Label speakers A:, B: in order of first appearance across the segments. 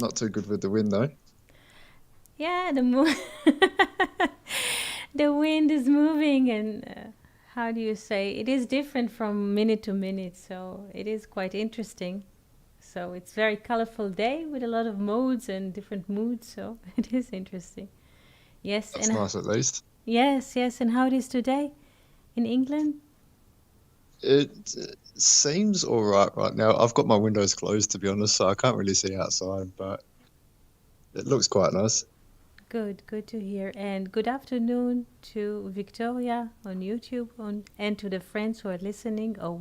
A: Not too good with the wind though.
B: Yeah, the moon. The wind is moving, and how do you say? It is different from minute to minute, so it is quite interesting. So it's very colorful day with a lot of modes and different moods. So it is interesting. Yes,
A: That's nice at least.
B: yes, yes. And how it is today in England?
A: It seems all right now. I've got my windows closed to be honest, so I can't really see outside, but it looks quite nice.
B: Good, good to hear. And good afternoon to Victoria on YouTube, and to the friends who are listening or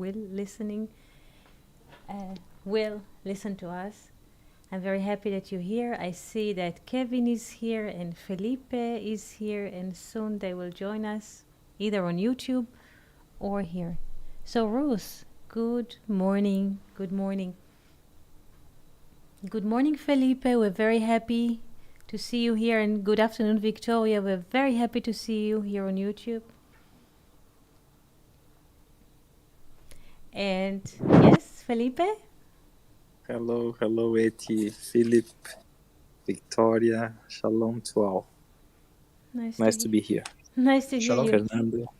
B: will listen to us. I'm very happy that you're here. I see that Kevin is here and Felipe is here, and soon they will join us either on YouTube or here. So, Ruth, good morning. Good morning. Good morning, Felipe. We're very happy to see you here. And good afternoon, Victoria. We're very happy to see you here on YouTube. And yes, Felipe?
C: Hello, Eti, Philip, Victoria, shalom to all. Nice to be here.
B: Nice to hear
A: Shalom.
B: you.
C: Fernando.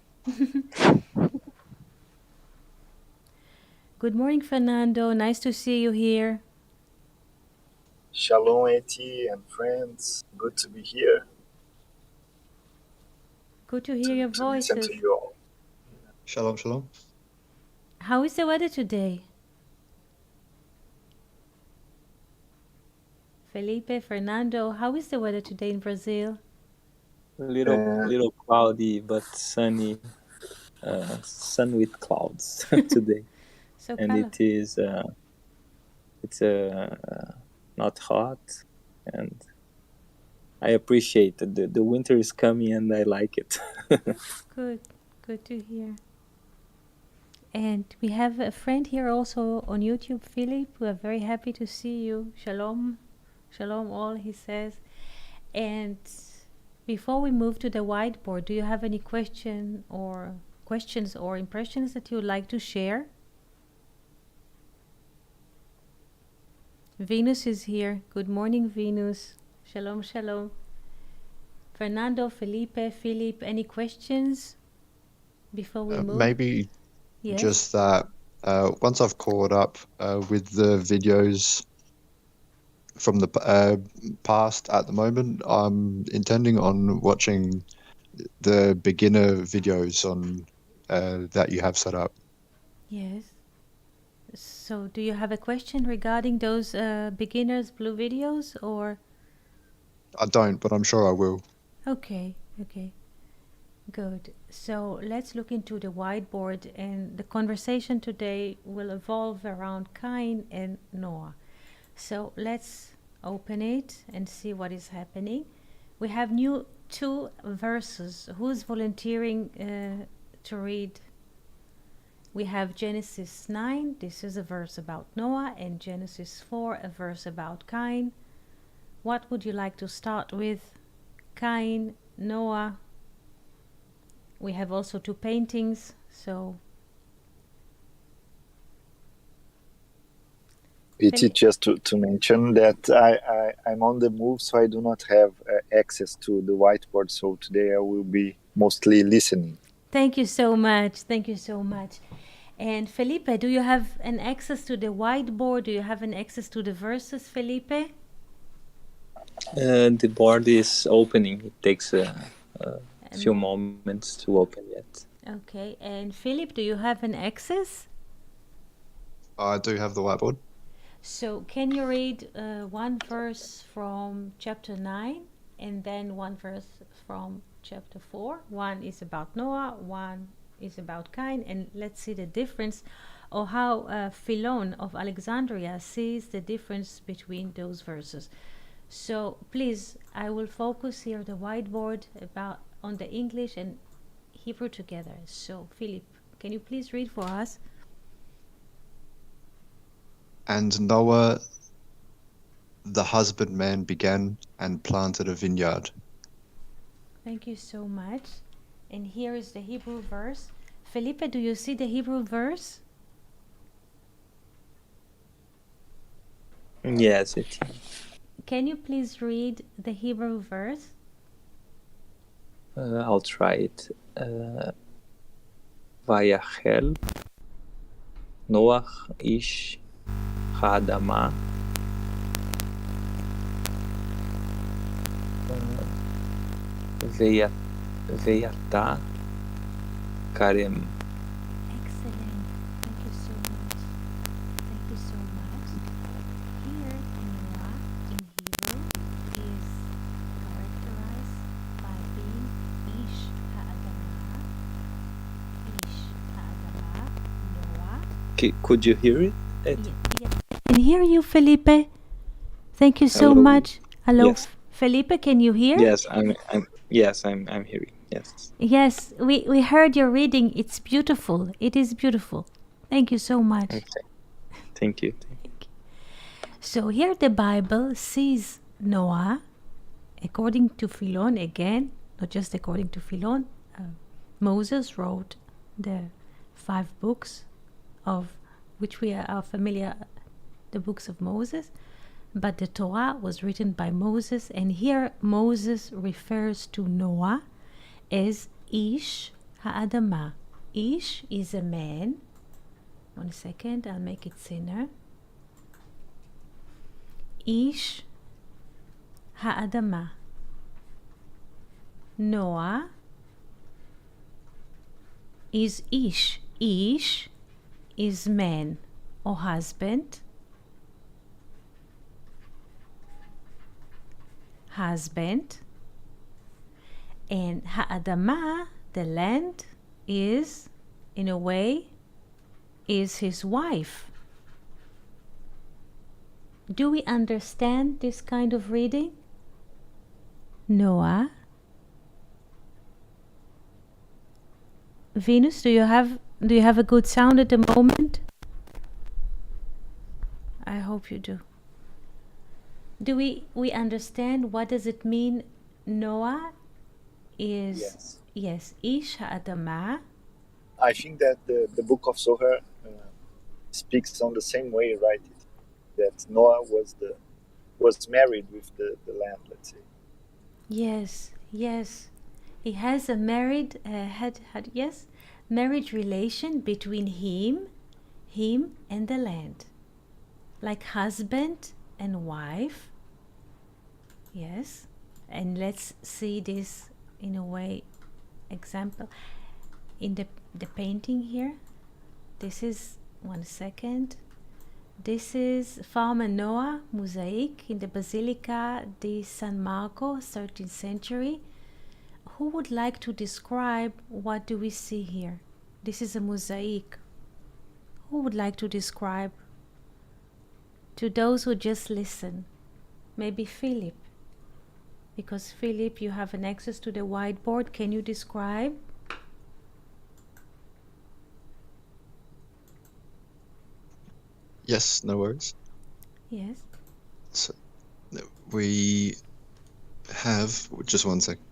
B: Good morning, Fernando. Nice to see you here.
D: Shalom, Eti and friends. Good to be here.
B: Good to hear your
D: To listen
B: voices.
D: to you all.
A: Shalom, shalom.
B: How is the weather today? Felipe, Fernando, how is the weather today in Brazil?
C: Little cloudy but sunny, sun with clouds today.
B: So
C: And
B: color.
C: it's not hot, and I appreciate it. The winter is coming and I like it.
B: Good, good to hear. And we have a friend here also on YouTube, Philip. We are very happy to see you. Shalom, shalom all, he says. And before we move to the whiteboard, do you have any questions or impressions that you would like to share? Venus is here. Good morning, Venus. Shalom, shalom. Fernando, Felipe, Philip, any questions before we move?
A: Maybe
B: Yes.
A: just that once I've caught up with the videos from the past at the moment, I'm intending on watching the beginner videos on that you have set up.
B: Yes. So, do you have a question regarding those beginners blue videos or?
A: I don't, but I'm sure I will.
B: Okay, okay. Good. So, let's look into the whiteboard, and the conversation today will evolve around Cain and Noah. So, let's open it and see what is happening. We have two verses. Who's volunteering to read? We have Genesis 9, this is a verse about Noah, and Genesis 4, a verse about Cain. What would you like to start with? Cain, Noah. We have also two paintings, so...
D: Eti, just to mention that I'm on the move, so I do not have access to the whiteboard. So today I will be mostly listening.
B: Thank you so much. Thank you so much. And Felipe, do you have an access to the whiteboard? Do you have an access to the verses, Felipe?
C: The board is opening. It takes a few moments to open yet.
B: Okay. And Philip, do you have an access?
A: I do have the whiteboard.
B: So can you read one verse from chapter 9 and then one verse from chapter 4? One is about Noah, one is about Cain, and let's see the difference, or how Philon of Alexandria sees the difference between those verses. So please, I will focus here the whiteboard on the English and Hebrew together. So Philip, can you please read for us?
A: And Noah, the husbandman, began and planted a vineyard.
B: Thank you so much. And here is the Hebrew verse. Felipe, do you see the Hebrew verse?
C: Yes, it.
B: can you please read the Hebrew verse?
C: I'll try it. ויחל נוח איש האדמה ויטע כרם.
B: Excellent. Thank you so much. Thank you so much. Here, Noah in Hebrew is characterized by being Ish Ha'adamah. Ish Ha'adamah, Noah.
C: Could you hear it?
B: I can hear you, Felipe. Thank you so
C: Hello.
B: much. Hello,
C: Yes.
B: Felipe. Can you hear?
C: Yes, I'm hearing. Yes.
B: Yes, we heard your reading. It's beautiful. It is beautiful. Thank you so much.
C: Okay. Thank you.
B: So here the Bible sees Noah, according to Philon, again, not just according to Philon, Moses wrote the 5 books of which we are familiar, the books of Moses, but the Torah was written by Moses, and here Moses refers to Noah as Ish Ha'adamah. Ish is a man. 1 second, I'll make it thinner. Ish Ha'adamah. Noah is Ish. Ish is man or husband. And Ha'adamah, the land, is, in a way, is his wife. Do we understand this kind of reading? Noah? Venus, do you have a good sound at the moment? I hope you do. Do we understand what does it mean? Noah is yes Ish Ha'adamah.
D: I think that the book of Zohar speaks on the same way, right? That Noah was married with the land, let's say.
B: Yes. He has a married marriage relation between him and the land, like husband and wife. Yes, and let's see this in a way example in the painting here. This is 1 second. This is Farmer Noah Mosaic in the Basilica di San Marco, 13th century. Who would like to describe what do we see here? This is a mosaic. Who would like to describe? To those who just listen, maybe Philip. Because Philip, you have an access to the whiteboard. Can you describe?
A: Yes, no worries.
B: Yes.
A: So we have just 1 second.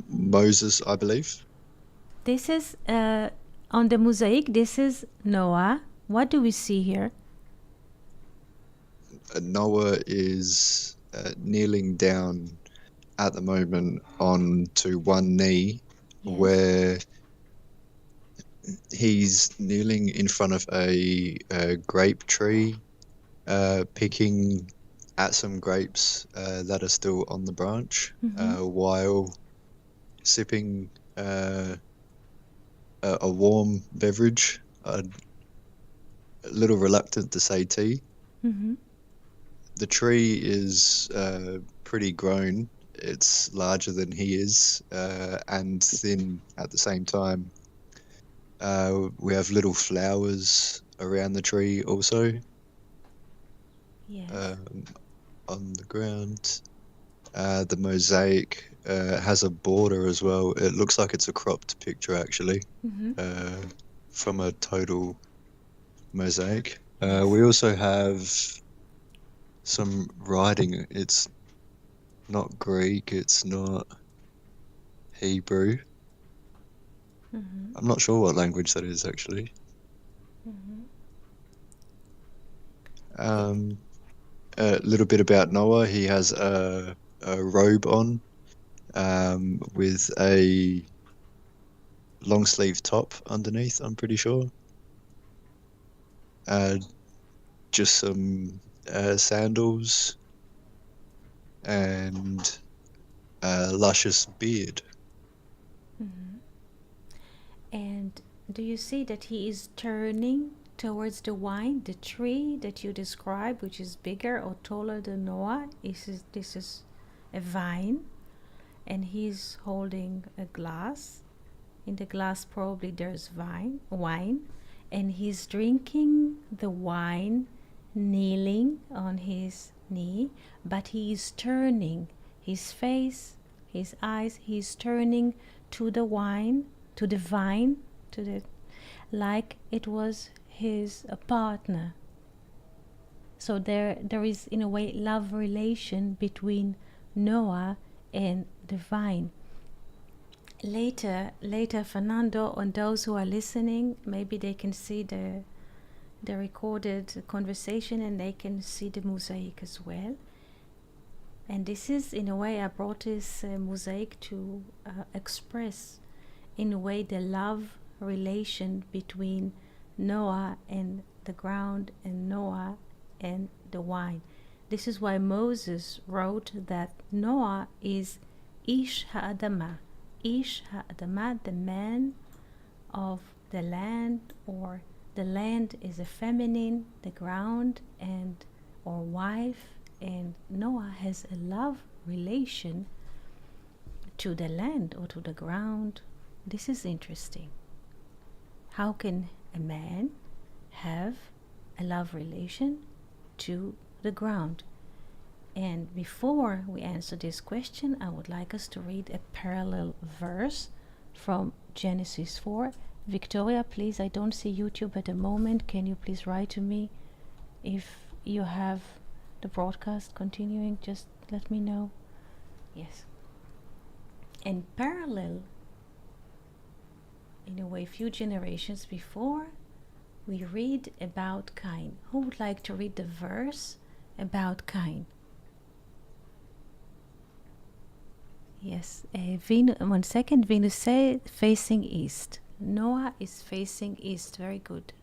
A: Moses, I believe.
B: This is on the mosaic. This is Noah. What do we see here?
A: Noah is kneeling down at the moment onto one knee,
B: Yes.
A: where he's kneeling in front of a grape tree, picking at some grapes that are still on the branch, while sipping a warm beverage. A little reluctant to say tea.
B: Mm-hmm.
A: The tree is pretty grown. It's larger than he is, and thin at the same time. We have little flowers around the tree also.
B: Yes.
A: On the ground. The mosaic has a border as well. It looks like it's a cropped picture actually, from a total mosaic. We also have some writing. It's not Greek, it's not Hebrew. I'm not sure what language that is actually. A little bit about Noah. He has a robe on with a long sleeve top underneath, I'm pretty sure. Just some sandals and a luscious beard.
B: And do you see that he is turning towards the vine, the tree that you describe, which is bigger or taller than Noah? This is a vine, and he's holding a glass. In the glass probably there's wine, and he's drinking the wine, kneeling on his knee, but he is turning his face, his eyes, he's turning to the wine, to the vine, like it was his partner. So there is in a way love relation between Noah and the vine. Later, Fernando, and those who are listening, maybe they can see the recorded conversation and they can see the mosaic as well. And this is, in a way, I brought this mosaic to express, in a way, the love relation between Noah and the ground and Noah and the wine. This is why Moses wrote that Noah is Ish Ha'adamah. Ish Ha'adamah, the man of the land, or the land is a feminine, the ground, and or wife, and Noah has a love relation to the land or to the ground. This is interesting. How can a man have a love relation to the ground? And before we answer this question, I would like us to read a parallel verse from Genesis 4. Victoria, please, I don't see YouTube at the moment. Can you please write to me if you have the broadcast continuing? Just let me know. Yes. And parallel, in a way, few generations before, we read about Cain. Who would like to read the verse about Cain? Yes, 1 second. Venus say facing east. Noah is facing east. Very good,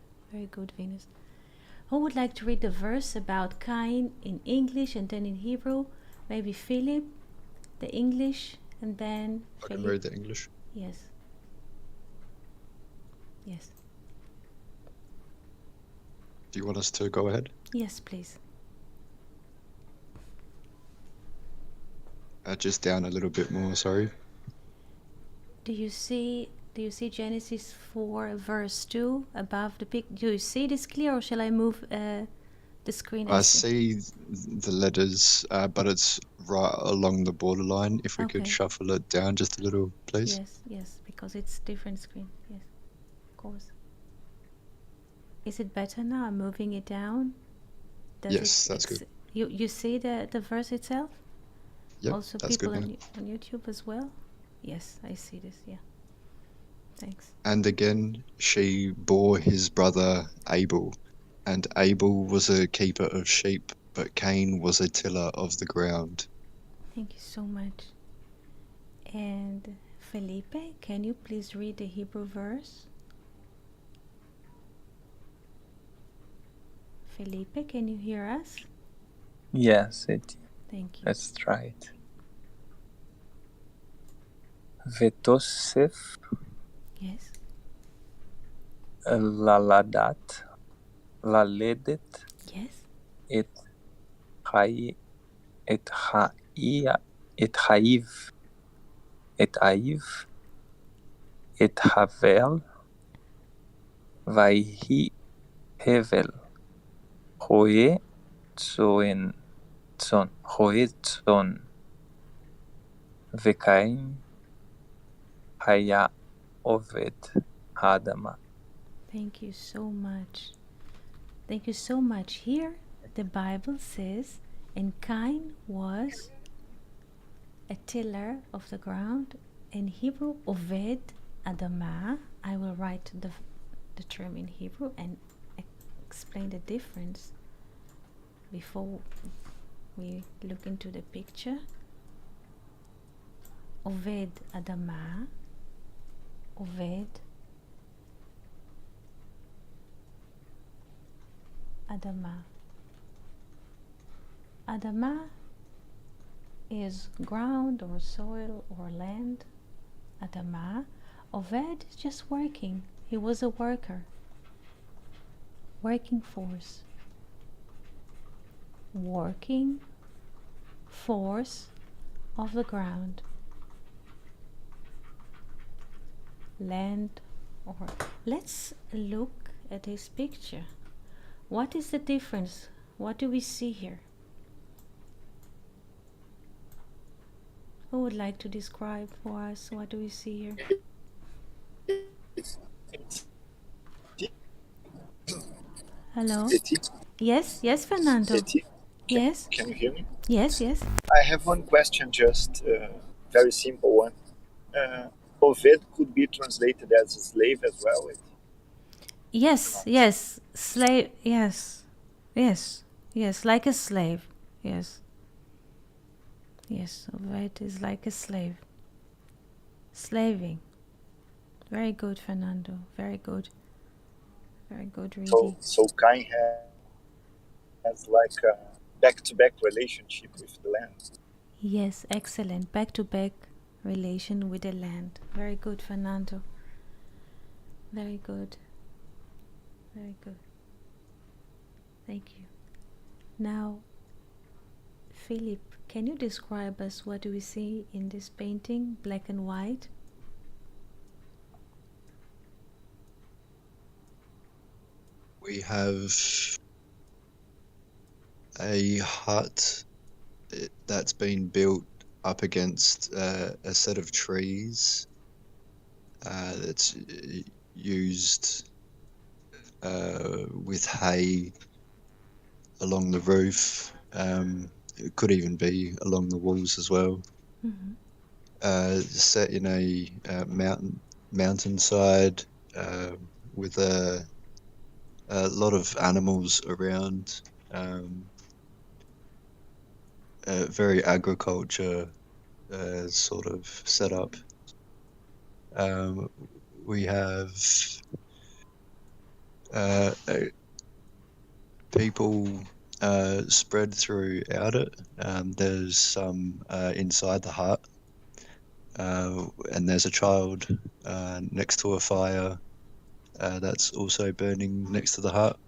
B: Venus. Who would like to read the verse about Cain in English and then in Hebrew? Maybe Philip, the English, and then
A: I can read the English.
B: Yes. Yes.
A: Do you want us to go ahead?
B: Yes, please.
A: Just down a little bit more, sorry.
B: Do you see Genesis 4 verse 2 above the pic? Do you see this clear, or shall I move the screen?
A: I see the letters, but it's right along the borderline. If we could shuffle it down just a little, please.
B: Yes, because it's different screen. Yes, of course. Is it better now? I'm moving it down.
A: Yes, that's good.
B: You see the verse itself?
A: Yep,
B: also
A: that's
B: people
A: good
B: on YouTube as well? Yes, I see this, yeah. Thanks.
A: And again, she bore his brother Abel, and Abel was a keeper of sheep, but Cain was a tiller of the ground.
B: Thank you so much. And Felipe, can you please read the Hebrew verse? Felipe, can you hear us?
C: Yes,
B: Thank you.
C: Let's try it. ותוסף
B: Yes.
C: ללדת
B: Yes.
C: את חייב, את הבל, ויהי הבל, רועה צאן, וקין היה עובד האדמה.
B: Thank you so much. Thank you so much. Here the Bible says, and Cain was a tiller of the ground. In Hebrew, Oved Adama. I will write the term in Hebrew and explain the difference before we look into the picture. עובד אדמה, עובד אדמה. Adama is ground or soil or land. Adama. Oved is just working. He was a worker. Working force. Working force of the ground. Land or... Let's look at this picture. What is the difference? What do we see here? Who would like to describe for us what do we see here? Hello? Yes, yes, Fernando. Yes.
D: Can you hear me?
B: Yes, yes.
D: I have one question, just very simple one. Oved could be translated as a slave as well.
B: Yes, yes. Slave, yes. Yes, yes, like a slave. Yes. Yes, Oved is like a slave. Slaving. Very good, Fernando. Very good. Very good reading.
D: So Cain has like a back-to-back relationship with the land.
B: Yes, excellent. Back-to-back relation with the land. Very good, Fernando. Very good. Very good. Thank you. Now, Philip, can you describe us what do we see in this painting, black and white?
A: We have a hut that's been built up against a set of trees that's used with hay along the roof. It could even be along the walls as well.
B: Mm-hmm.
A: Set in a mountainside with a lot of animals around. Very agriculture sort of setup. We have people spread throughout it. There's some inside the hut, and there's a child next to a fire that's also burning next to the hut.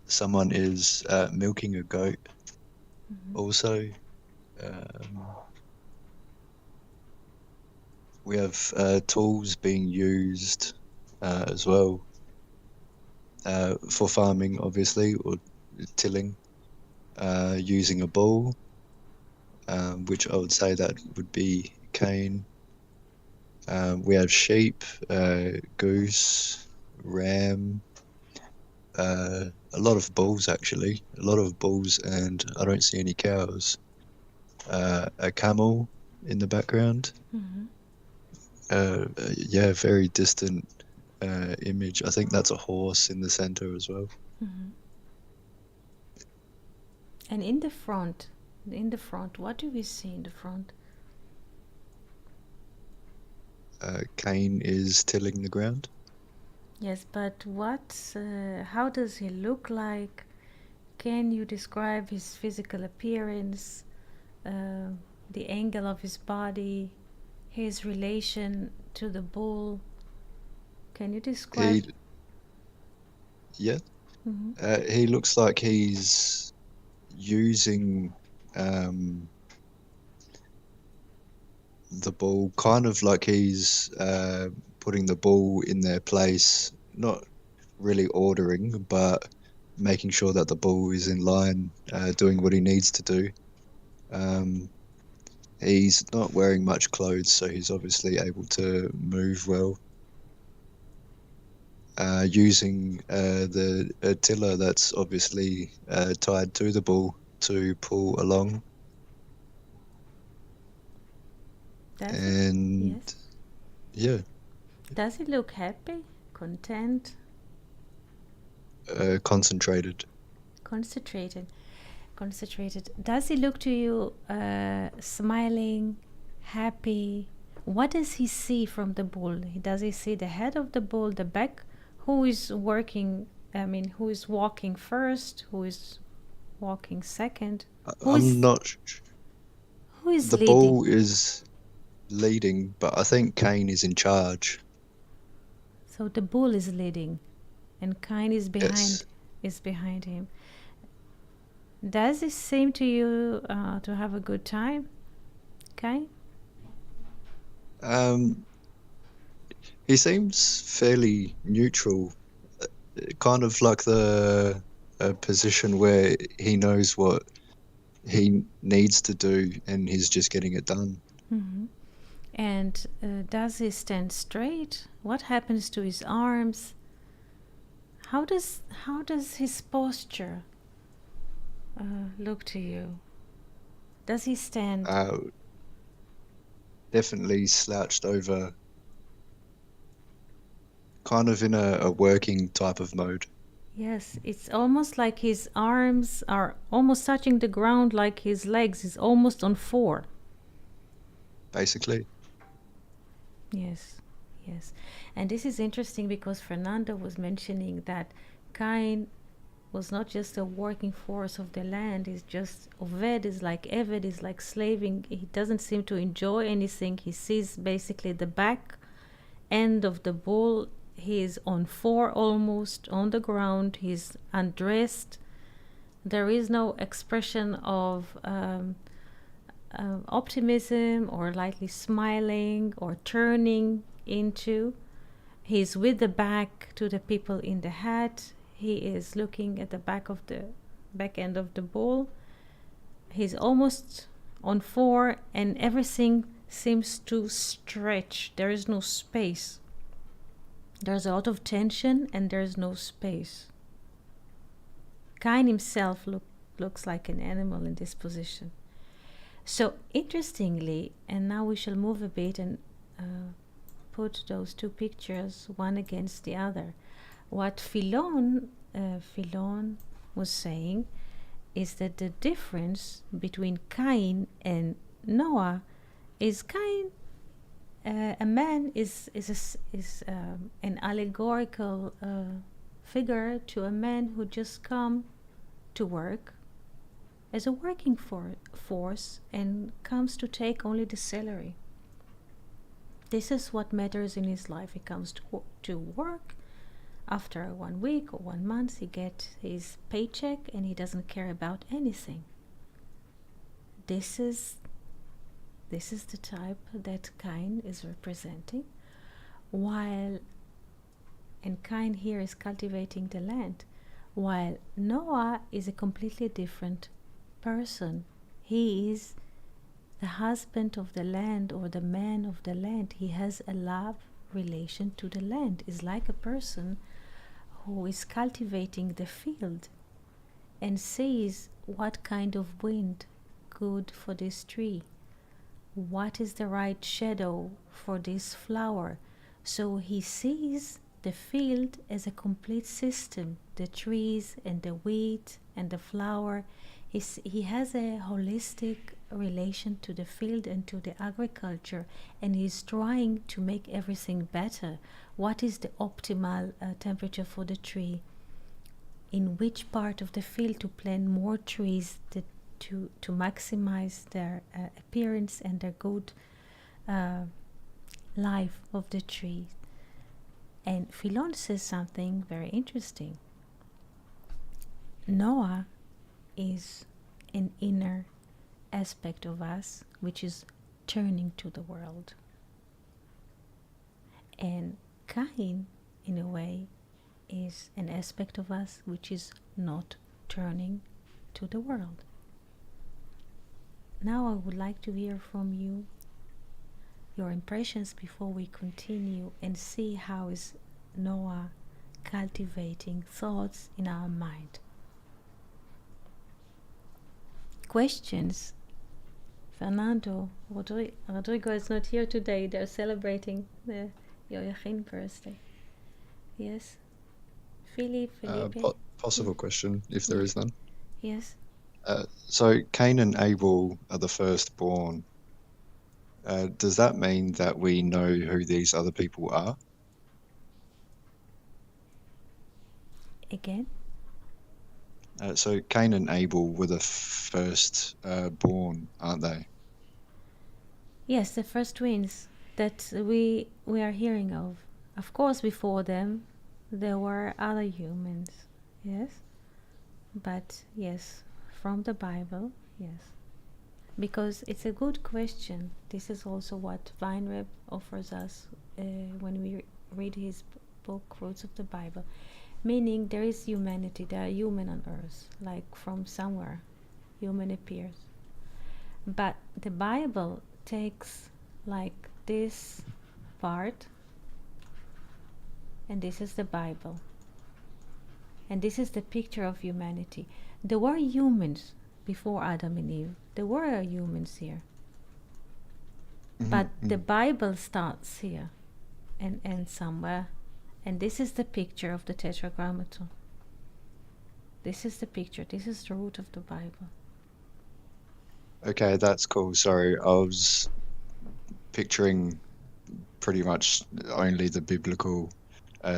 A: Someone is milking a goat also. We have tools being used as well for farming, obviously, or tilling, using a bull, which I would say that would be Cain. We have sheep, goose, ram, a lot of bulls actually, and I don't see any cows. A camel in the background.
B: Mm-hmm.
A: Yeah, very distant image. I think that's a horse in the center as well.
B: Mm-hmm. And in the front, what do we see in the front?
A: Cain is tilling the ground.
B: Yes, but how does he look like? Can you describe his physical appearance, the angle of his body, his relation to the bull? Can you describe?
A: Yeah.
B: Mm-hmm.
A: He looks like he's using the bull, kind of like he's putting the bull in their place, not really ordering, but making sure that the bull is in line, doing what he needs to do. He's not wearing much clothes, so he's obviously able to move well. Using the tiller that's obviously tied to the bull to pull along. Yes. Yeah.
B: Does he look happy, content?
A: Concentrated.
B: concentrated. Does he look to you smiling, happy? What does he see from the bull? Does he see the head of the bull, the back? Who is working? Who is walking first? Who is walking second?
A: I'm not.
B: Who is
A: The
B: leading?
A: bull is leading, but I think Cain is in charge.
B: So the bull is leading, and Cain is
A: Yes.
B: behind him. Does it seem to you to have a good time, Cain?
A: He seems fairly neutral, kind of like the position where he knows what he needs to do and he's just getting it done.
B: Mm-hmm. And does he stand straight? What happens to his arms? How does his posture look to you? Does he stand?
A: Definitely slouched over, kind of in a working type of mode.
B: Yes, it's almost like his arms are almost touching the ground, like his legs is almost on 4.
A: Basically.
B: Yes. And this is interesting because Fernando was mentioning that Cain was not just a working force of the land. It's just Oved is like Eved, is like slaving. He doesn't seem to enjoy anything. He sees basically the back end of the bull. He is on 4 almost on the ground. He's undressed. There is no expression of optimism or lightly smiling or turning into. He's with the back to the people in the hat. He is looking at the back end of the bull. He's almost on 4 and everything seems to stretch. There is no space. There's a lot of tension and there's no space. Cain himself looks like an animal in this position. So interestingly, and now we shall move a bit and put those 2 pictures one against the other. What Philon was saying is that the difference between Cain and Noah is Cain, a man is an allegorical figure to a man who just come to work as a working force and comes to take only the salary. This is what matters in his life. He comes to work. After 1 week or 1 month, he gets his paycheck and he doesn't care about anything. This is the type that Cain is representing, and Cain here is cultivating the land, while Noah is a completely different person. He is the husband of the land or the man of the land. He has a love relation to the land. Is like a person who is cultivating the field and sees what kind of wind good for this tree, what is the right shadow for this flower. So he sees the field as a complete system, the trees and the wheat and the flower. He has a holistic relation to the field and to the agriculture, and he's trying to make everything better. What is the optimal temperature for the tree? In which part of the field to plant more trees to maximize their appearance and their good life of the tree. And Philon says something very interesting. Noah is an inner aspect of us which is turning to the world. And Cain, in a way, is an aspect of us which is not turning to the world. Now I would like to hear from you your impressions before we continue and see how is Noah cultivating thoughts in our mind. Questions? Fernando, Rodrigo is not here today. They're celebrating the Yoachin birthday. Yes? Felipe?
A: Possible question, if there is none.
B: Yes.
A: So Cain and Abel are the firstborn. Does that mean that we know who these other people are?
B: Again?
A: So Cain and Abel were the first born, aren't they?
B: Yes, the first twins that we are hearing of. Of course, before them, there were other humans. Yes, but yes, from the Bible, yes, because it's a good question. This is also what Vineyard offers us when we read his book, Roots of the Bible. Meaning, there is humanity. There are human on earth, like from somewhere, human appears. But the Bible takes like this part, and this is the Bible, and this is the picture of humanity. There were humans before Adam and Eve. There were humans here, but the Bible starts here and somewhere, and this is the picture of the Tetragrammaton. This is the picture. This is the root of the Bible.
A: Okay, that's cool. Sorry, I was picturing pretty much only the biblical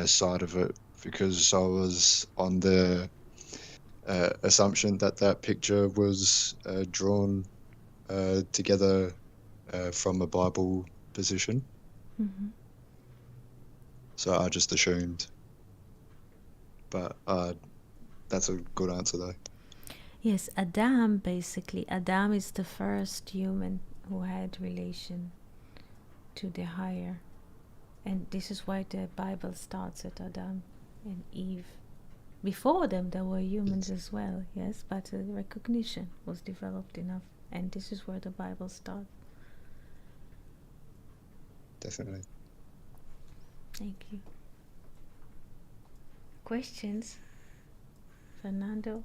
A: side of it because I was on the assumption that that picture was drawn together from a Bible position.
B: Mm-hmm.
A: So I just assumed. But that's a good answer, though.
B: Yes, Adam, basically, Adam is the first human who had relation to the higher. And this is why the Bible starts at Adam and Eve. Before them, there were humans as well, yes, but recognition was developed enough. And this is where the Bible starts.
A: Definitely.
B: Thank you. Questions? Fernando?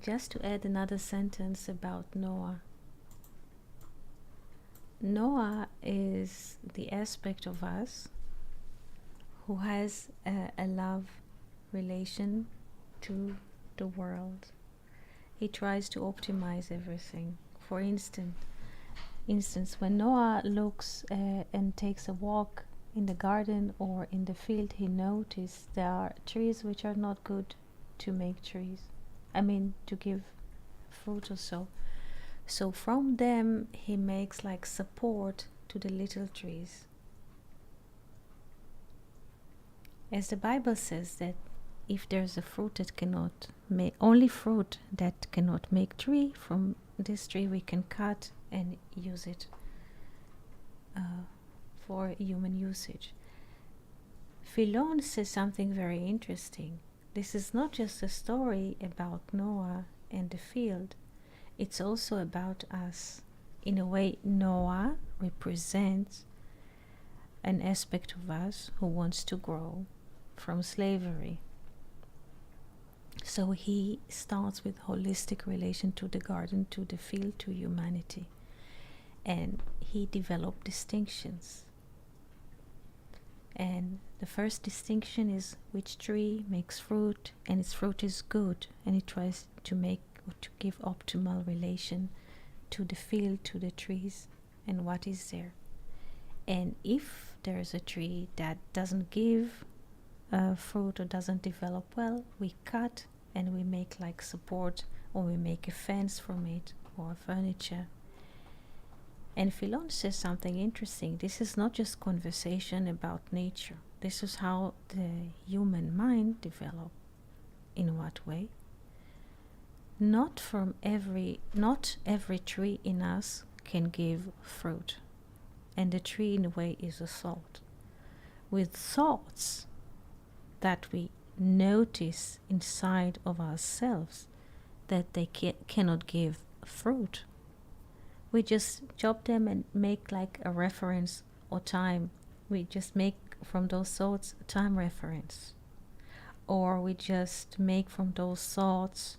B: Just to add another sentence about Noah. Noah is the aspect of us who has a love relation to the world. He tries to optimize everything. For instance, when Noah looks and takes a walk in the garden or in the field, he noticed there are trees which are not good to make trees. To give fruit or so. So from them, he makes like support to the little trees. As the Bible says that if there's a fruit that cannot make, only fruit that cannot make tree, from this tree we can cut and use it for human usage. Philon says something very interesting. This is not just a story about Noah and the field. It's also about us. In a way, Noah represents an aspect of us who wants to grow from slavery. So he starts with holistic relation to the garden, to the field, to humanity. And he developed distinctions. And the first distinction is which tree makes fruit, and its fruit is good, and it tries to make or to give optimal relation to the field, to the trees, and what is there. And if there is a tree that doesn't give fruit or doesn't develop well, we cut and we make like support, or we make a fence from it, or furniture. And Philon says something interesting. This is not just conversation about nature. This is how the human mind developed. In what way? Not every tree in us can give fruit. And the tree in a way is a thought. With thoughts that we notice inside of ourselves that they cannot give fruit, we just chop them and make like a reference or time. We just make from those thoughts a time reference. Or we just make from those thoughts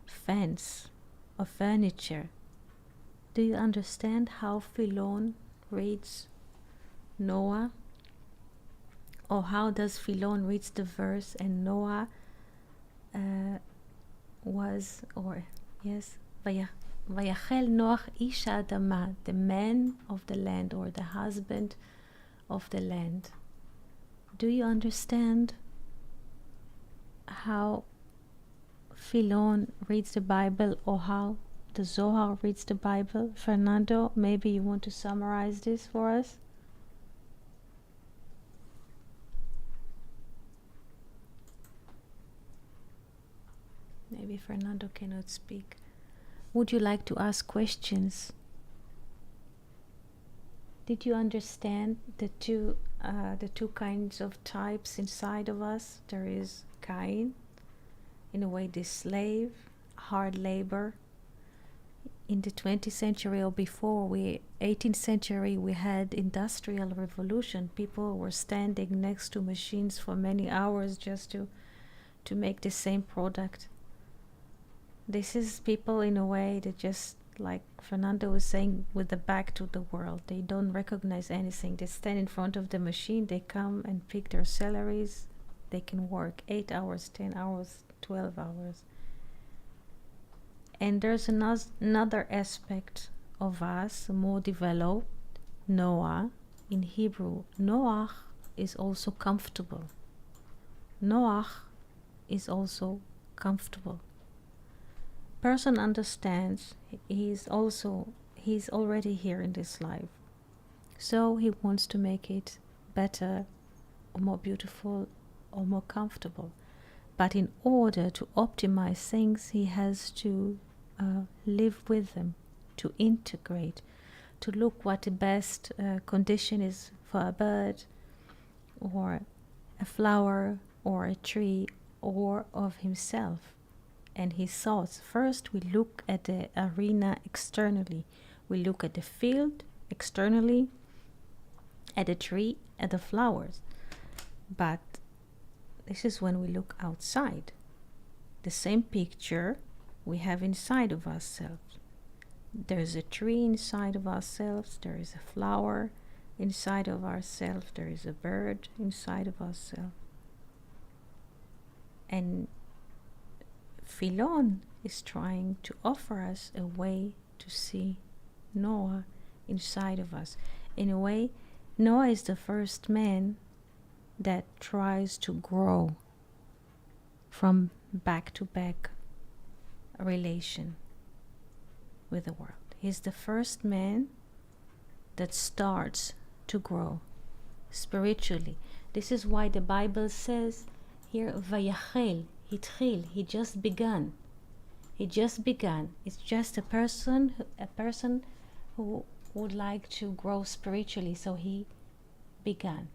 B: fence or furniture. Do you understand how Philon reads Noah? Or how does Philon reach the verse and Noah Vayachel Noach ish Adama, the man of the land, or the husband of the land. Do you understand how Philon reads the Bible, or how the Zohar reads the Bible? Fernando, maybe you want to summarize this for us? Maybe Fernando cannot speak. Would you like to ask questions? Did you understand the two kinds of types inside of us? There is Cain, in a way, the slave, hard labor. In the 20th century or before, 18th century, we had industrial revolution. People were standing next to machines for many hours just to make the same product. This is people, in a way, that just, like Fernando was saying, with the back to the world. They don't recognize anything. They stand in front of the machine. They come and pick their salaries. They can work 8 hours, 10 hours, 12 hours. And there's another aspect of us, more developed, Noah. In Hebrew, Noach is also comfortable. Noach is also comfortable. Person understands he's already here in this life, so he wants to make it better or more beautiful or more comfortable. But in order to optimize things, he has to live with them, to integrate, to look what the best condition is for a bird or a flower or a tree or of himself and his thoughts. First, we look at the arena externally. We look at the field externally, at the tree, at the flowers. But this is when we look outside. The same picture we have inside of ourselves. There's a tree inside of ourselves. There is a flower inside of ourselves. There is a bird inside of ourselves. And Philon is trying to offer us a way to see Noah inside of us. In a way, Noah is the first man that tries to grow from back-to-back relation with the world. He's the first man that starts to grow spiritually. This is why the Bible says here, Vayachel, Hitchil, he just began. He just began. It's just a person who would like to grow spiritually, so he began.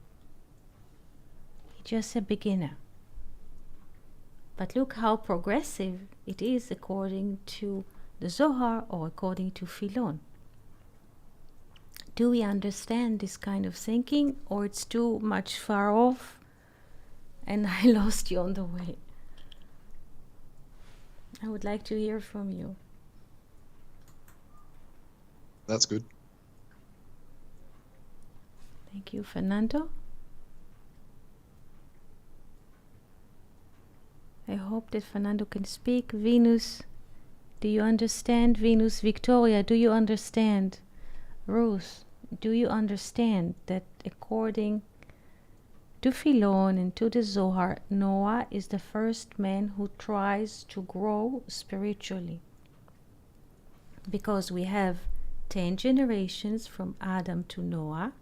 B: He's just a beginner. But look how progressive it is according to the Zohar or according to Philon. Do we understand this kind of thinking, or it's too much far off and I lost you on the way? I would like to hear from you.
A: That's good.
B: Thank you, Fernando. I hope that Fernando can speak. Venus, do you understand? Venus, Victoria, do you understand? Ruth, do you understand that according to Philon and to the Zohar, Noah is the first man who tries to grow spiritually? Because we have 10 generations from Adam to Noah.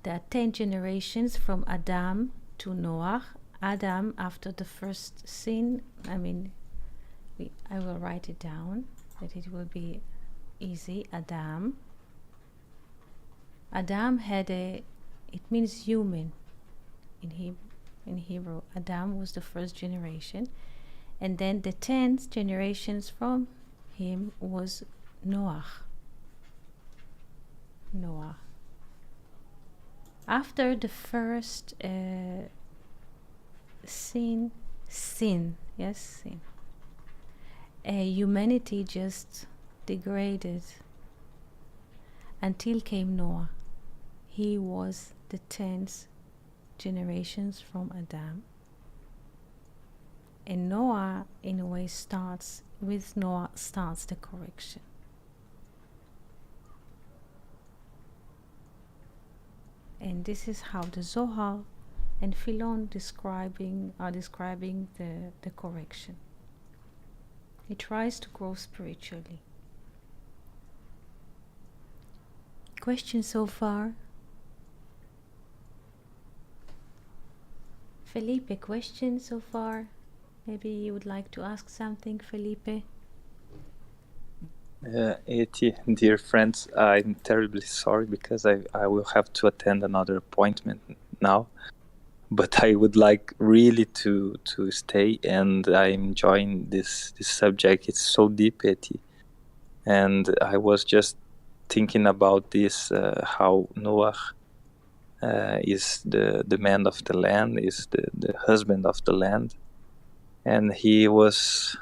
B: There are 10 generations from Adam to Noah. Adam, after the first sin, I will write it down that it will be easy. Adam had it means human in Hebrew. Adam was the first generation, and then the 10 generations from him was Noah. After the first sin, humanity just degraded until came Noah. he was the 10th generations from Adam. And Noah, in a way, starts the correction. And this is how the Zohar and Philon are describing the correction. He tries to grow spiritually. Questions so far? Felipe, questions so far? Maybe you would like to ask something, Felipe?
C: Eti, dear friends, I'm terribly sorry because I will have to attend another appointment now. But I would like really to stay, and I'm enjoying this subject. It's so deep, Eti. And I was just thinking about this, how Noah is the man of the land, is the husband of the land. And he was,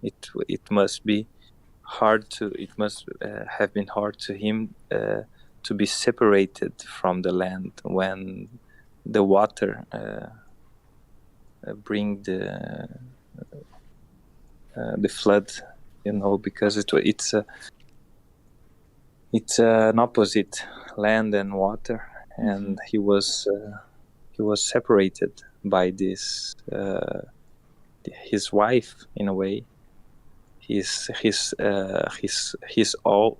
C: it must be hard to, it must have been hard to him to be separated from the land when the water bring the flood, because it's an opposite, land and water, and he was separated by this his wife, in a way. His all.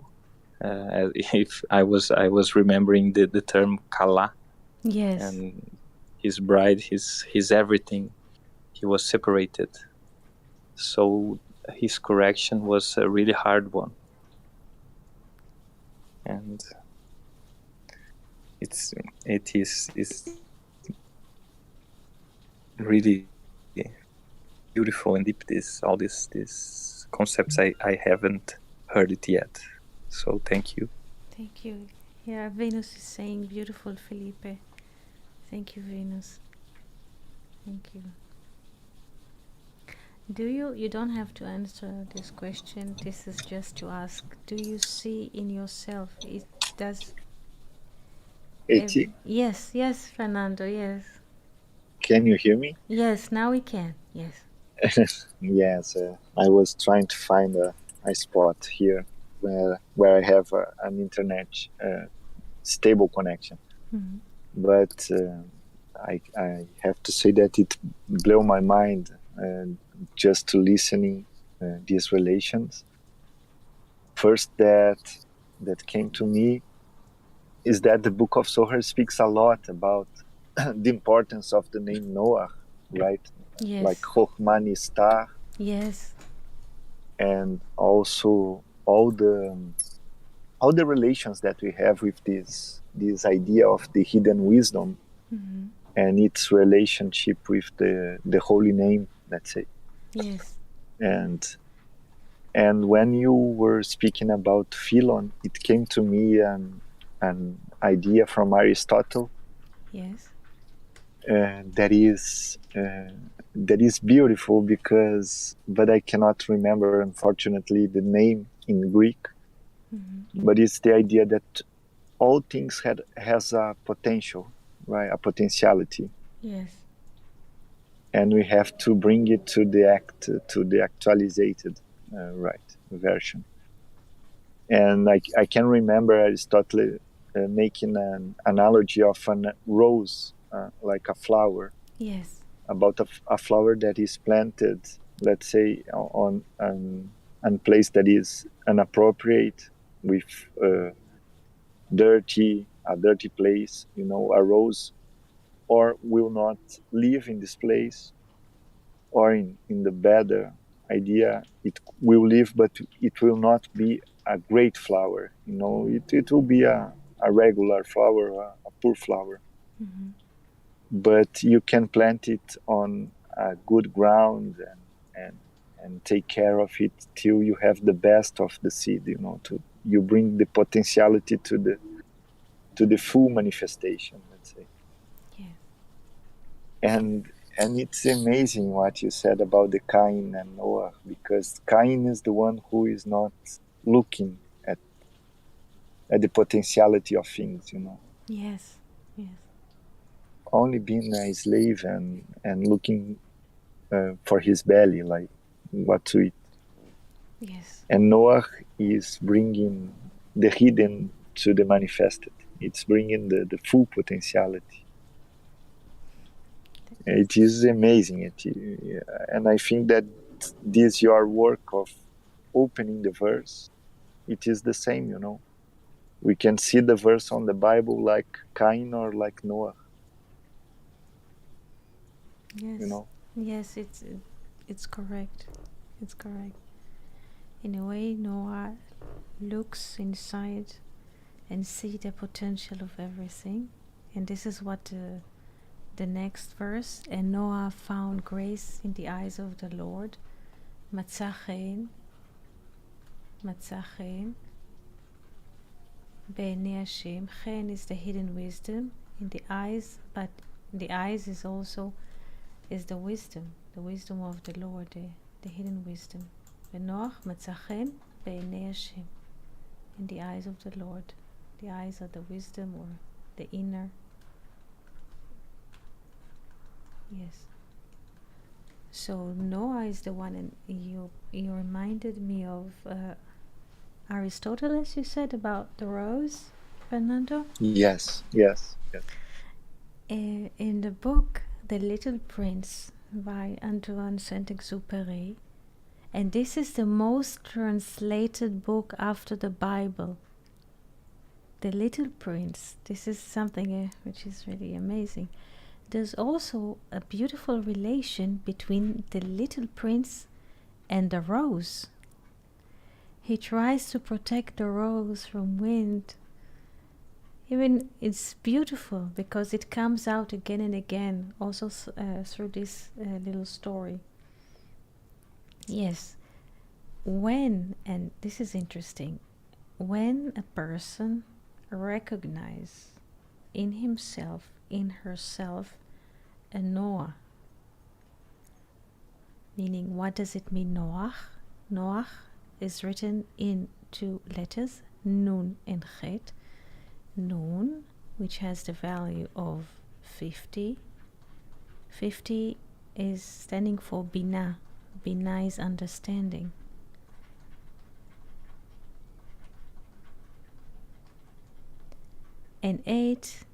C: If I was remembering the term kala.
B: Yes.
C: And his bride, his everything, he was separated. So his correction was a really hard one. And it is really beautiful and deep, all these concepts. I haven't heard it yet. So thank you.
B: Thank you. Yeah, Venus is saying beautiful, Felipe. Thank you, Venus. Thank you. You don't have to answer this question. This is just to ask, do you see in yourself, yes, Fernando, yes.
D: Can you hear me?
B: Yes, now we can, yes.
D: Yes, I was trying to find a spot here where I have an internet stable connection.
B: Mm-hmm.
D: But I have to say that it blew my mind just to listening these relations. First that came to me is that the book of Zohar speaks a lot about the importance of the name Noah, right?
B: Yes.
D: Like Chokhmah Nistar.
B: Yes.
D: And also all the relations that we have with this idea of the hidden wisdom,
B: mm-hmm.
D: and its relationship with the holy name, let's say.
B: Yes.
D: And when you were speaking about Philon, it came to me an idea from Aristotle.
B: Yes.
D: That is beautiful but I cannot remember, unfortunately, the name in Greek.
B: Mm-hmm.
D: But it's the idea that all things has a potential, right? A potentiality.
B: Yes.
D: And we have to bring it to the actualized version. And I can remember Aristotle making an analogy of a rose, like a flower.
B: Yes.
D: About a flower that is planted, let's say, on a place that is inappropriate, with a dirty place, a rose, or will not live in this place, or in the better idea, it will live, but it will not be a great flower. It will be a regular flower, a poor flower.
B: Mm-hmm.
D: But you can plant it on a good ground and take care of it till you have the best of the seed. You bring the potentiality to the full manifestation, let's say.
B: Yeah.
D: And it's amazing what you said about the Cain and Noah, because Cain is the one who is not looking at the potentiality of things,
B: Yes. Yes.
D: only being a slave and looking for his belly, like what to eat.
B: Yes.
D: And Noah is bringing the hidden to the manifested. It's bringing the full potentiality. It is amazing. And I think that this your work of opening the verse, it is the same, We can see the verse on the Bible like Cain or like Noah,
B: Yes. Yes, it's correct. It's correct. In a way, Noah looks inside and see the potential of everything. And this is what the next verse, and Noah found grace in the eyes of the Lord. Matzah chen be'enei Hashem. Chen is the hidden wisdom in the eyes, but the eyes is also the wisdom of the Lord, the hidden wisdom. Noach matzah chen be'enei Hashem, in the eyes of the Lord. The eyes are the wisdom or the inner. Yes. So Noah is the one, and you reminded me of Aristotle, as you said, about the rose, Fernando.
D: Yes.
B: In the book The Little Prince by Antoine Saint-Exupéry, and this is the most translated book after the Bible. The Little Prince. This is something which is really amazing. There's also a beautiful relation between the little prince and the rose. He tries to protect the rose from wind. Even it's beautiful because it comes out again and again, also through this little story. Yes, and this is interesting, when a person recognizes in himself, in herself, a Noah. Meaning, what does it mean, Noach? Noach is written in two letters, Nun and Chet. Nun, which has the value of 50. 50 is standing for Binah. Binah is understanding. And 8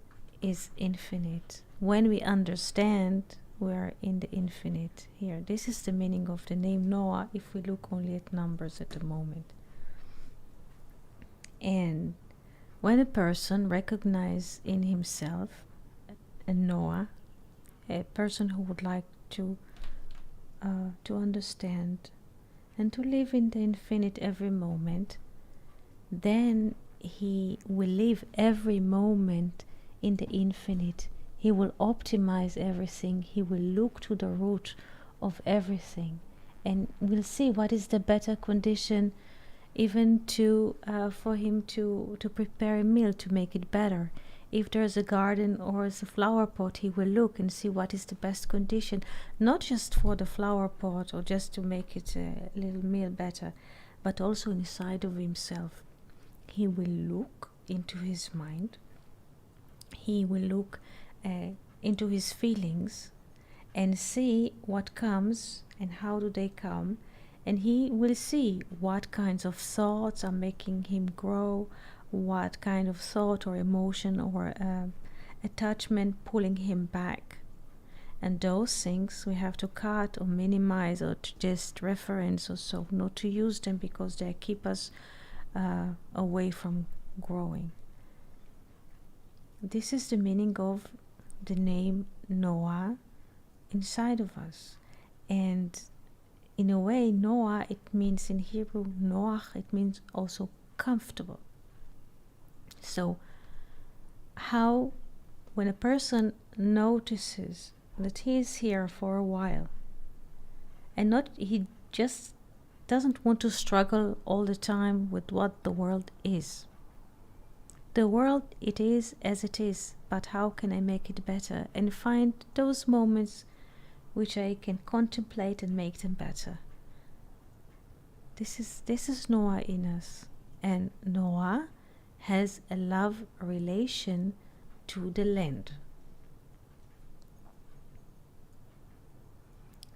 B: is infinite. When we understand, we are in the infinite here. This is the meaning of the name Noah if we look only at numbers at the moment. And when a person recognizes in himself a Noah, a person who would like to understand and to live in the infinite every moment, then he will live every moment in the infinite. He will optimize everything. He will look to the root of everything, and we'll see what is the better condition, even to for him to prepare a meal to make it better. If there's a garden or it's a flower pot, he will look and see what is the best condition, not just for the flower pot or just to make it a little meal better, but also inside of himself. He will look into his mind. He will look into his feelings and see what comes and how do they come, and he will see what kinds of thoughts are making him grow, what kind of thought or emotion or attachment pulling him back. And those things we have to cut or minimize or to just reference or so, not to use them because they keep us away from growing. This is the meaning of the name Noah inside of us. And in a way, Noah, it means in Hebrew, Noach, it means also comfortable. So how, when a person notices that he is here for a while and he just doesn't want to struggle all the time with what the world is. The world, it is as it is, but how can I make it better and find those moments which I can contemplate and make them better. This is Noah in us, and Noah has a love relation to the land.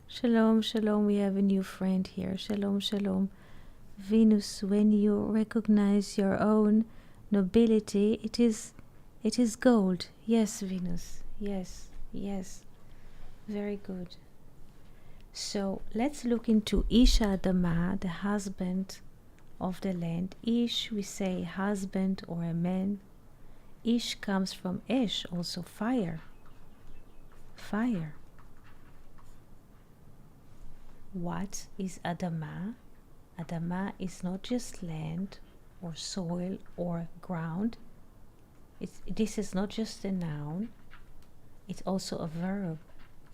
B: Shalom, shalom, we have a new friend here. Shalom, shalom. Venus, when you recognize your own nobility, it is gold. Yes, Venus. Yes, yes. Very good. So let's look into Ish Adama, the husband of the land. Ish, we say husband or a man. Ish comes from Esh, also fire. Fire. What is Adama? Adama is not just land or soil or ground. This is not just a noun. It's also a verb.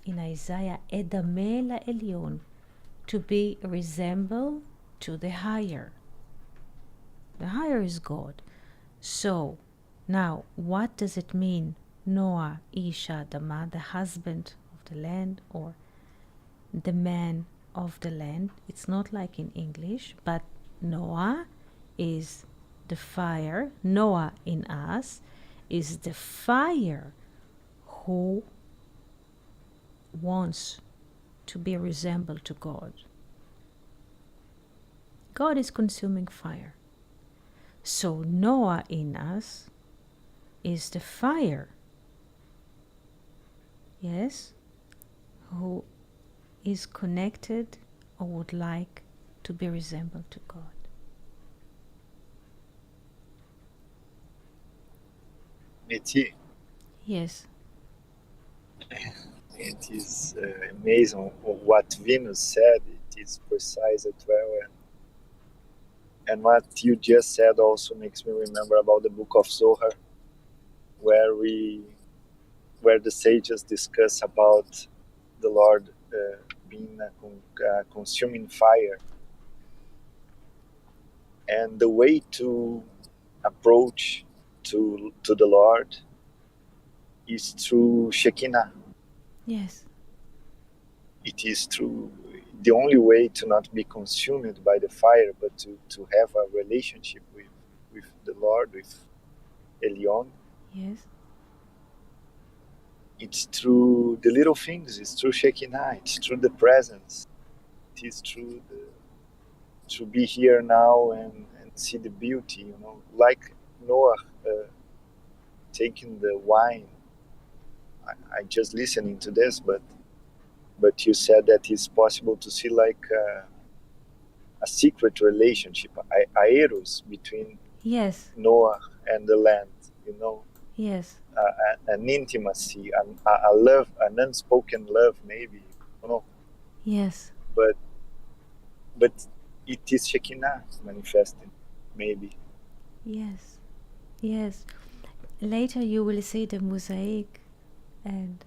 B: In Isaiah, Edameh la'elyon, to be resemble to the higher. The higher is God. So, now, what does it mean? Noah, Ish Adama, the husband of the land, or the man of the land. It's not like in English, but Noah is the fire. Noah in us is the fire who wants to be resembled to God. God is consuming fire. So Noah in us is the fire, yes, who is connected or would like to be resembled to God.
D: Métier.
B: Yes.
D: It is amazing what Venus said. It is precise as well, and what you just said also makes me remember about the book of Zohar, where the sages discuss about the Lord being a consuming fire, and the way to approach to the Lord is through Shekinah.
B: Yes.
D: It is through the only way to not be consumed by the fire, but to have a relationship with the Lord, with Elyon.
B: Yes.
D: It's through the little things. It's through Shekinah. It's through the presence. It is through to be here now and see the beauty, you know, like Noah taking the wine. I just listening to this, but you said that it's possible to see like a secret relationship, aeros, between
B: Yes.
D: Noah and the land, you know.
B: Yes.
D: An intimacy, a love, an unspoken love, maybe, you know.
B: Yes.
D: But it is Shekinah manifesting, maybe.
B: Yes. Yes. Later you will see the Mosaic, and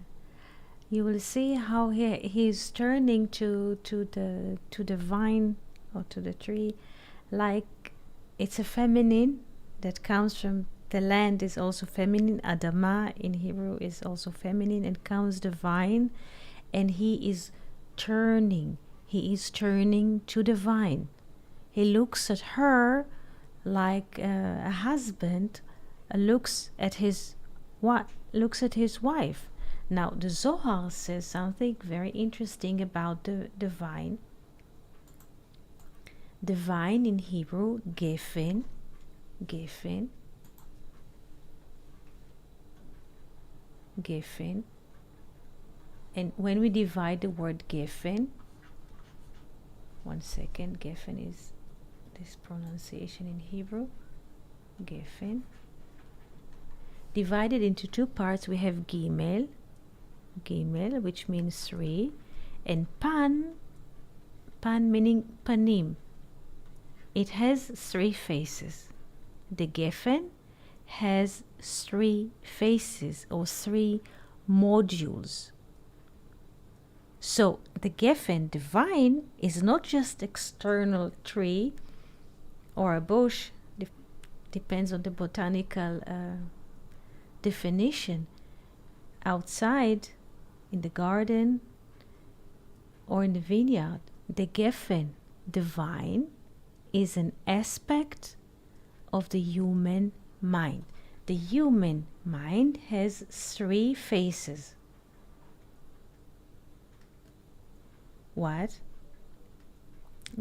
B: you will see how he's turning to the vine or to the tree, like it's a feminine that comes from the land is also feminine. Adama in Hebrew is also feminine, and comes the vine, and he is turning to the vine. He looks at her like a husband looks at his wife. Now the Zohar says something very interesting about the vine. The vine in Hebrew, gefen, and when we divide the word gefen, 1 second, gefen is this pronunciation in Hebrew, gefen. Divided into two parts, we have gimel, which means three, and pan meaning panim. It has three faces. The gefen has three faces or three modules. So the gefen, the vine, is not just external tree or a bush, depends on the botanical definition. Outside in the garden or in the vineyard, the gefen, the vine, is an aspect of the human mind. The human mind has 3 faces. What?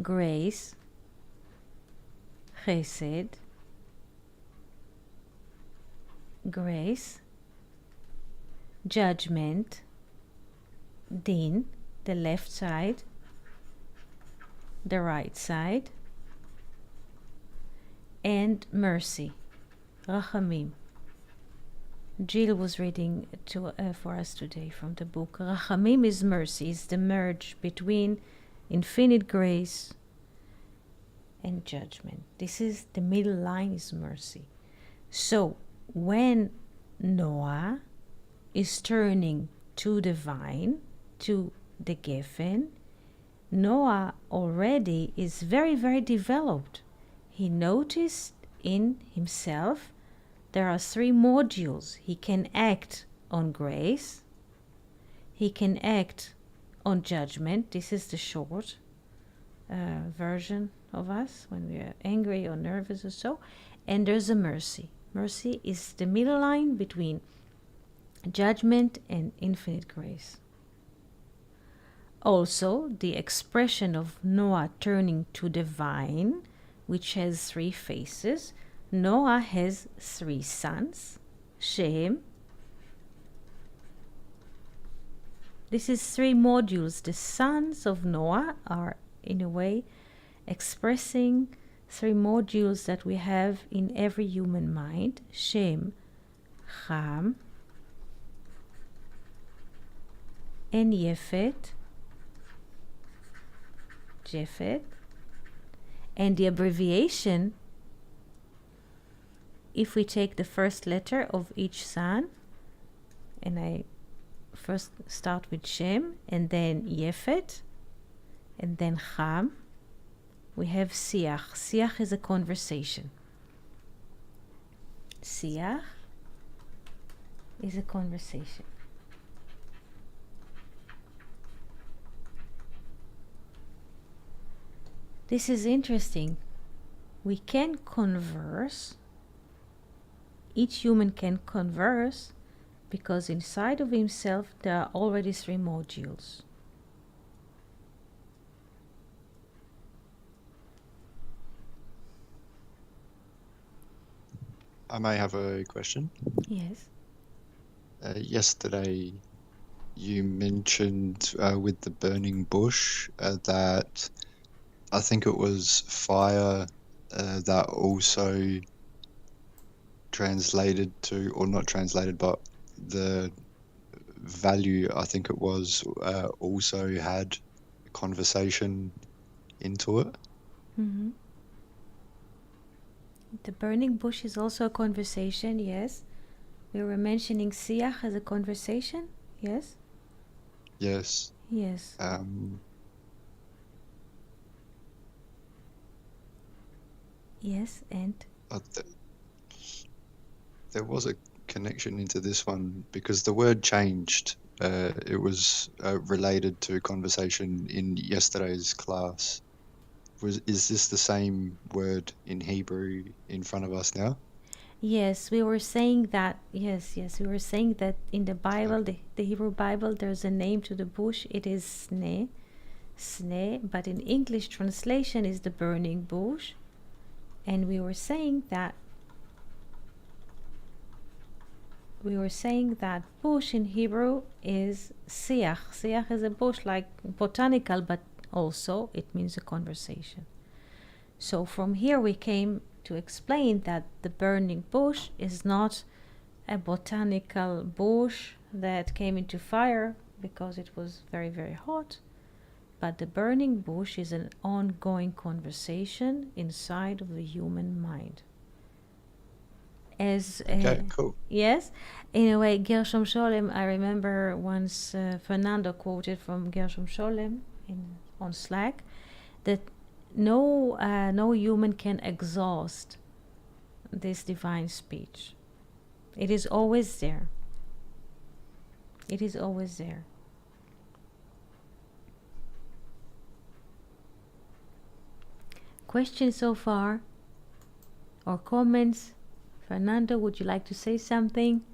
B: Grace, chesed, grace, judgment, din, the left side, the right side, and mercy, rachamim. Jill was reading for us today from the book. Rachamim is mercy, is the merge between infinite grace and judgment. This is the middle line, is mercy. So when Noah is turning to the vine, to the Geffen, Noah already is very, very developed. He noticed in himself there are 3 modules. He can act on grace, he can act on judgment. This is the short version of us when we are angry or nervous or so. And there's a mercy. Mercy is the middle line between judgment and infinite grace. Also, the expression of Noah turning to the vine, which has 3 faces. Noah has 3 sons, Shem. This is 3 modules. The sons of Noah are, in a way, expressing 3 modules that we have in every human mind. Shem, Ham, and Yefet, Jefet. And the abbreviation, if we take the first letter of each son, and I first start with Shem, and then Yefet, and then Ham, we have Siach. Siach is a conversation. Siach is a conversation. This is interesting. We can converse. Each human can converse because inside of himself there are already 3 modules.
A: I may have a question.
B: Yes.
A: Yesterday, you mentioned with the burning bush that I think it was fire that also translated to, or not translated, but the value, I think it was, also had a conversation into it.
B: Mm-hmm. The burning bush is also a conversation, yes. We were mentioning Siach as a conversation, yes?
A: Yes.
B: Yes. Yes, and?
A: There was a connection into this one because the word changed. It was related to conversation in yesterday's class. Is this the same word in Hebrew in front of us now?
B: Yes, we were saying that, yes, we were saying that in the Bible, the Hebrew Bible, there's a name to the bush. It is Sneh, but in English translation is the burning bush. And we were saying that bush in Hebrew is Siach. Siach is a bush like botanical, but also it means a conversation. So from here we came to explain that the burning bush is not a botanical bush that came into fire because it was very, very hot, but the burning bush is an ongoing conversation inside of the human mind.
A: Okay, cool.
B: Yes, in a way, Gershom Sholem, I remember once Fernando quoted from Gershom Sholem on Slack that no human can exhaust this divine speech. It is always there. It is always there. Questions so far? Or comments? Fernando, would you like to say something?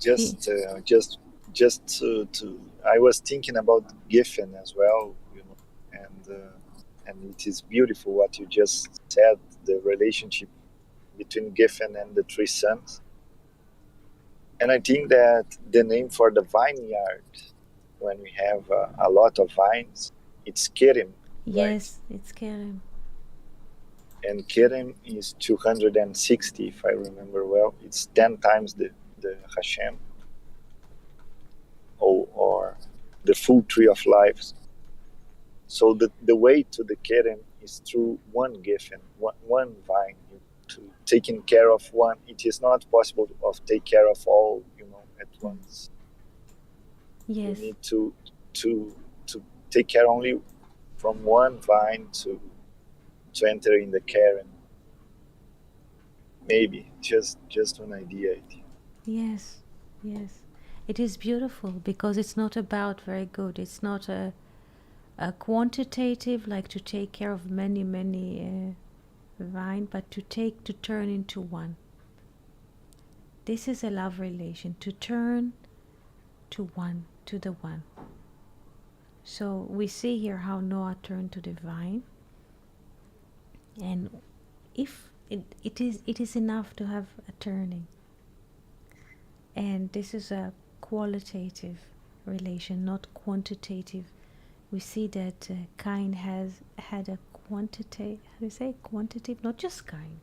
D: Just to I was thinking about Giffen as well, and it is beautiful what you just said, the relationship between Giffen and the three sons. And I think that the name for the vineyard, when we have a lot of vines, it's Kerem.
B: Yes, right? It's Kerem.
D: And Kerem is 260, if I remember well. It's 10 times the Hashem, or the full tree of life. So the way to the Kerem is through one Giffen, one vine. To taking care of one, it is not possible to take care of all, at once.
B: Yes.
D: You need to take care only from one vine to enter in the Kerem. Maybe just an idea.
B: Yes. It is beautiful because it's not about very good. It's not a quantitative, like to take care of many vine, but to turn into one. This is a love relation, to turn to one, to the one. So we see here how Noah turned to the vine, and if it is enough to have a turning. And this is a qualitative relation, not quantitative. We see that Cain has had a quantitative, not just Cain.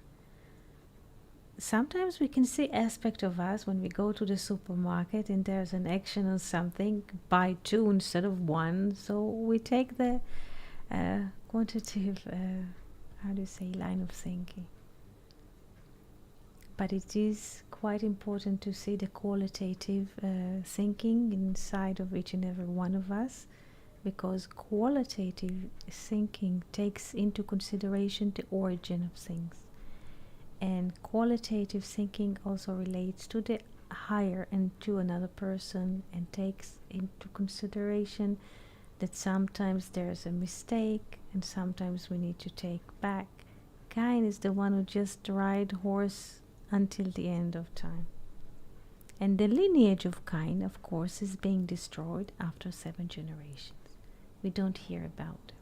B: Sometimes we can see aspect of us when we go to the supermarket and there's an action on something, buy 2 instead of 1. So we take the quantitative, line of thinking. But it is quite important to see the qualitative thinking inside of each and every one of us, because qualitative thinking takes into consideration the origin of things. And qualitative thinking also relates to the higher and to another person, and takes into consideration that sometimes there's a mistake and sometimes we need to take back. Cain is the one who just ride horse until the end of time. And the lineage of Cain, of course, is being destroyed after 7 generations. We don't hear about them.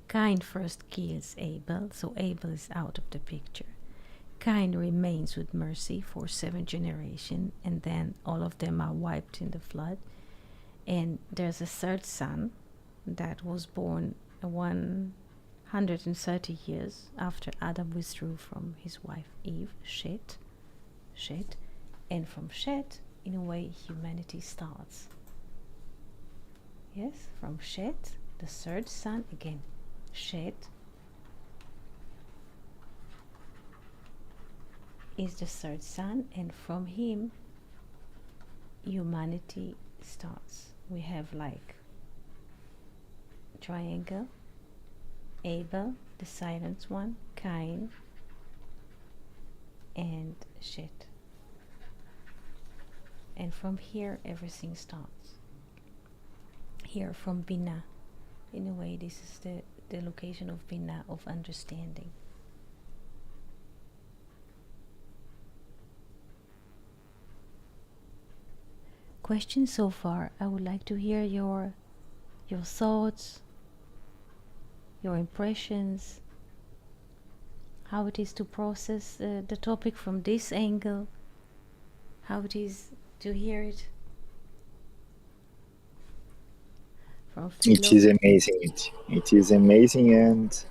B: Cain first kills Abel, so Abel is out of the picture. Cain remains with mercy for 7 generations, and then all of them are wiped in the flood. And there's a third son that was born 130 years after Adam withdrew from his wife Eve, Shet. And from Shet, in a way, humanity starts. Yes, from Shet, the third son, again, Shet is the third son, and from him humanity starts. We have like triangle, Abel, the silent one, Cain, and Shet. And from here everything starts. Here from Binah, in a way this is the location of Binah, of understanding. Questions so far? I would like to hear your thoughts, your impressions, how it is to process the topic from this angle, how it is to hear it from Philo.
D: It is amazing. It is amazing, and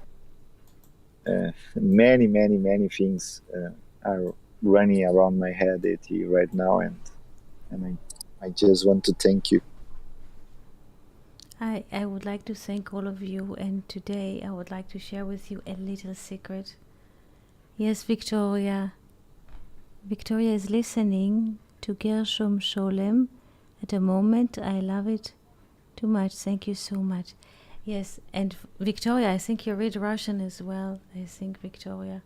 D: many things are running around my head right now, and I just want to thank you.
B: I would like to thank all of you, and today I would like to share with you a little secret. Yes, Victoria. Victoria is listening to Gershom Sholem at the moment. I love it too much. Thank you so much. Yes, and Victoria, I think you read Russian as well. I think, Victoria.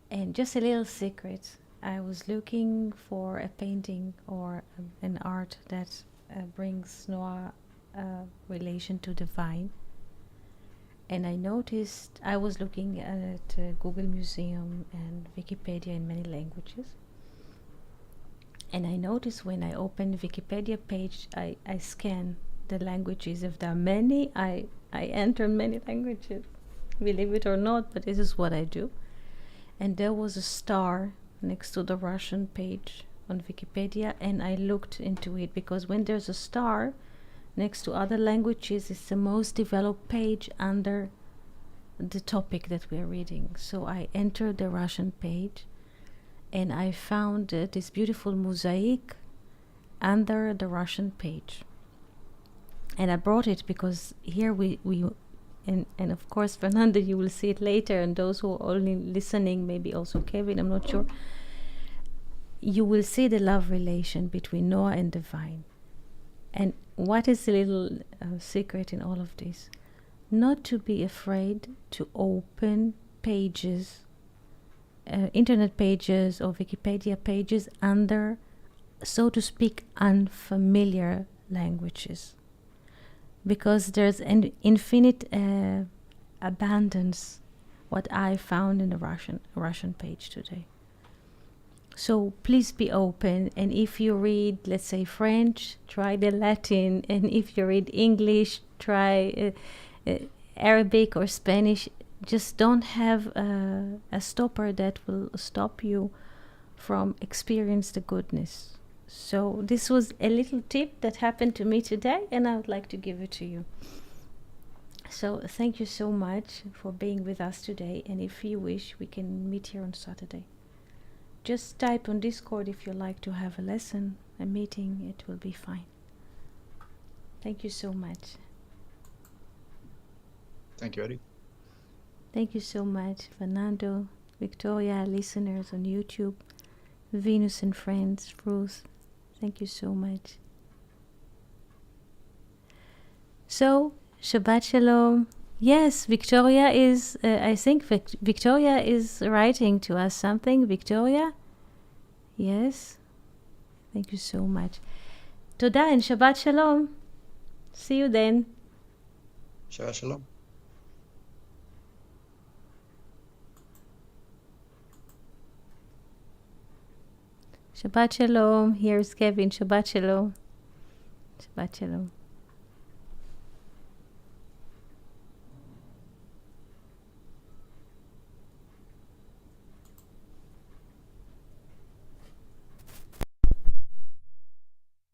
B: And just a little secret. I was looking for a painting or an art that brings Noah relation to the vine. And I noticed, I was looking at Google Museum and Wikipedia in many languages. And I noticed when I open the Wikipedia page, I scan the languages. If there are many, I enter many languages. Believe it or not, but this is what I do. And there was a star next to the Russian page on Wikipedia, and I looked into it, because when there's a star next to other languages, it's the most developed page under the topic that we're reading. So I entered the Russian page, and I found this beautiful mosaic under the Russian page. And I brought it because here we and of course, Fernando, you will see it later, and those who are only listening, maybe also Kevin, I'm not sure, you will see the love relation between Noah and the vine. And what is the little secret in all of this? Not to be afraid to open pages, internet pages or Wikipedia pages under, so to speak, unfamiliar languages. Because there's an infinite abundance, what I found in the Russian page today. So please be open, and if you read, let's say, French, try the Latin, and if you read English, try Arabic or Spanish. Just don't have a stopper that will stop you from experience the goodness. So this was a little tip that happened to me today, and I would like to give it to you. So thank you so much for being with us today, and if you wish, we can meet here on Saturday. Just type on Discord if you like to have a lesson, a meeting, it will be fine. Thank you so much.
A: Thank you, Eddie.
B: Thank you so much, Fernando, Victoria, listeners on YouTube, Venus and friends, Ruth. Thank you so much. So, Shabbat Shalom. Yes, Victoria is, I think Victoria is writing to us something. Victoria? Yes. Thank you so much. Toda and Shabbat Shalom. See you then.
A: Shabbat Shalom.
B: Shabbat Shalom. Here's Kevin. Shabbat Shalom. Shabbat Shalom.